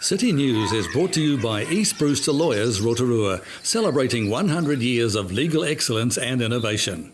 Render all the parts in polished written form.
City News is brought to you by East Brewster Lawyers Rotorua, celebrating 100 years of legal excellence and innovation.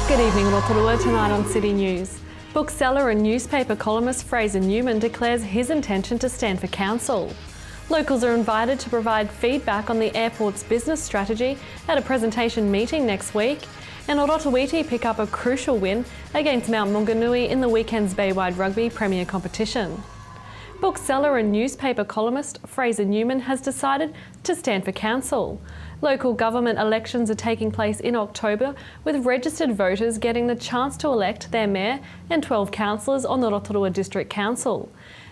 Good evening, Rotorua. Tonight on City News. Bookseller and newspaper columnist Fraser Newman declares his intention to stand for council. Locals are invited to provide feedback on the airport's business strategy at a presentation meeting next week. And Rotorua pick up a crucial win against Mount Maunganui in the weekend's Baywide Rugby Premier competition. Bookseller and newspaper columnist Fraser Newman has decided to stand for council. Local government elections are taking place in October, with registered voters getting the chance to elect their mayor and 12 councillors on the Rotorua District Council.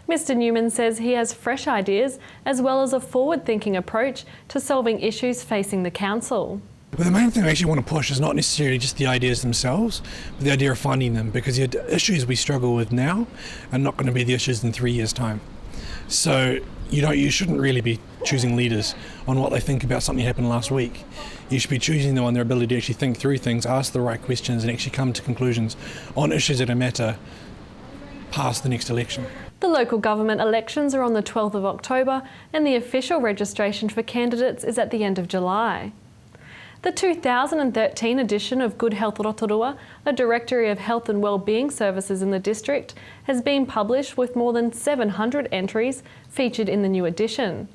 Mr Newman says he has fresh ideas as well as a forward-thinking approach to solving issues facing the council. Well, the main thing I actually want to push is not necessarily just the ideas themselves, but the idea of finding them, because the issues we struggle with now are not going to be the issues in 3 years' time. So you shouldn't really be choosing leaders on what they think about something that happened last week. You should be choosing them on their ability to actually think through things, ask the right questions and actually come to conclusions on issues that matter past the next election. The local government elections are on the 12th of October and the official registration for candidates is at the end of July. The 2013 edition of Good Health Rotorua, a directory of health and wellbeing services in the district, has been published with more than 700 entries featured in the new edition.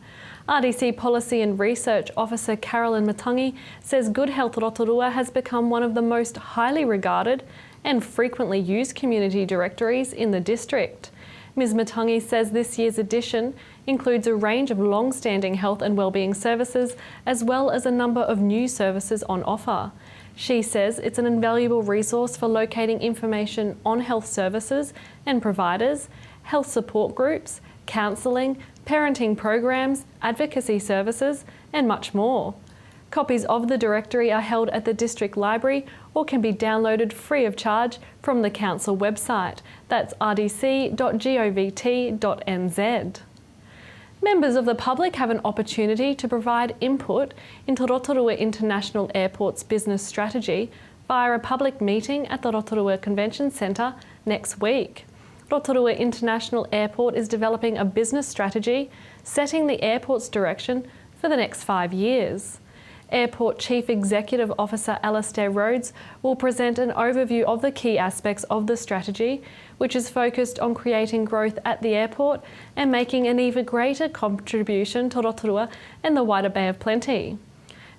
RDC Policy and Research Officer Carolyn Matangi says Good Health Rotorua has become one of the most highly regarded and frequently used community directories in the district. Ms Matangi says this year's edition includes a range of long-standing health and wellbeing services as well as a number of new services on offer. She says it's an invaluable resource for locating information on health services and providers, health support groups, counselling, parenting programs, advocacy services and much more. Copies of the directory are held at the District Library or can be downloaded free of charge from the Council website. That's rdc.govt.nz. Members of the public have an opportunity to provide input into Rotorua International Airport's business strategy via a public meeting at the Rotorua Convention Centre next week. Rotorua International Airport is developing a business strategy, setting the airport's direction for the next 5 years. Airport Chief Executive Officer Alastair Rhodes will present an overview of the key aspects of the strategy, which is focused on creating growth at the airport and making an even greater contribution to Rotorua and the wider Bay of Plenty.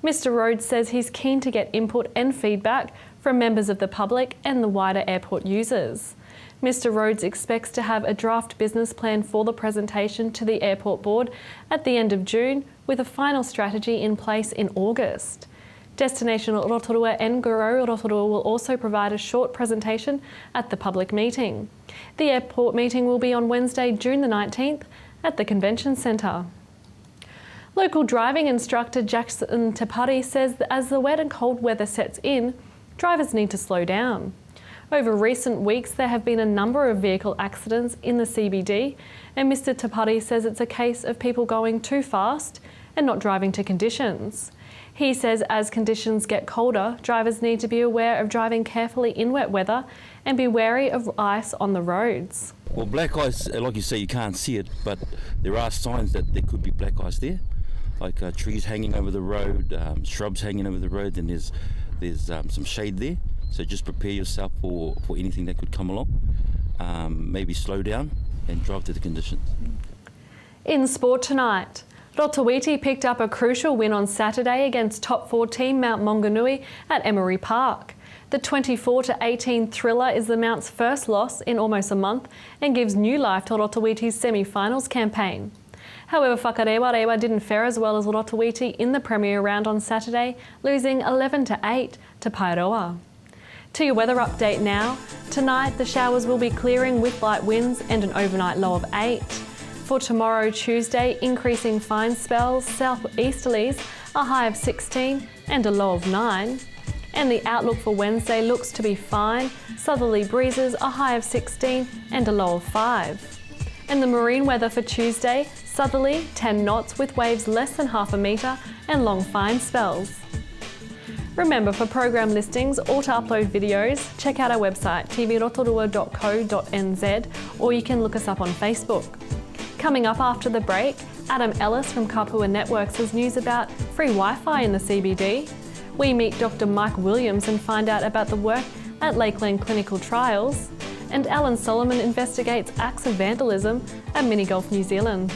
Mr Rhodes says he's keen to get input and feedback from members of the public and the wider airport users. Mr Rhodes expects to have a draft business plan for the presentation to the Airport Board at the end of June, with a final strategy in place in August. Destination Rotorua and Grow Rotorua will also provide a short presentation at the public meeting. The airport meeting will be on Wednesday, June the 19th at the Convention Centre. Local driving instructor Jackson Tepari says that as the wet and cold weather sets in, drivers need to slow down. Over recent weeks, there have been a number of vehicle accidents in the CBD, and Mr Tapari says it's a case of people going too fast and not driving to conditions. He says as conditions get colder, drivers need to be aware of driving carefully in wet weather and be wary of ice on the roads. Well, black ice, like you say, you can't see it, but there are signs that there could be black ice there, like trees hanging over the road, shrubs hanging over the road, and there's some shade there. So just prepare yourself for anything that could come along. Maybe slow down and drive to the conditions. In sport tonight, Rotorua picked up a crucial win on Saturday against top 4 team Mount Maunganui at Emery Park. The 24-18 thriller is the Mount's first loss in almost a month and gives new life to Rotorua's semi-finals campaign. However, Whakarewa didn't fare as well as Rotorua in the Premier round on Saturday, losing 11-8 to Paeroa. To your weather update now. Tonight, the showers will be clearing with light winds and an overnight low of 8. For tomorrow, Tuesday, increasing fine spells, southeasterlies, a high of 16 and a low of 9. And the outlook for Wednesday looks to be fine. Southerly breezes, a high of 16 and a low of 5. And the marine weather for Tuesday, southerly 10 knots with waves less than half a metre and long fine spells. Remember, for program listings or to upload videos, check out our website tvrotorua.co.nz, or you can look us up on Facebook. Coming up after the break, Adam Ellis from Kapua Networks has news about free Wi-Fi in the CBD. We meet Dr. Mike Williams and find out about the work at Lakeland Clinical Trials. And Alan Solomon investigates acts of vandalism at Mini Golf New Zealand.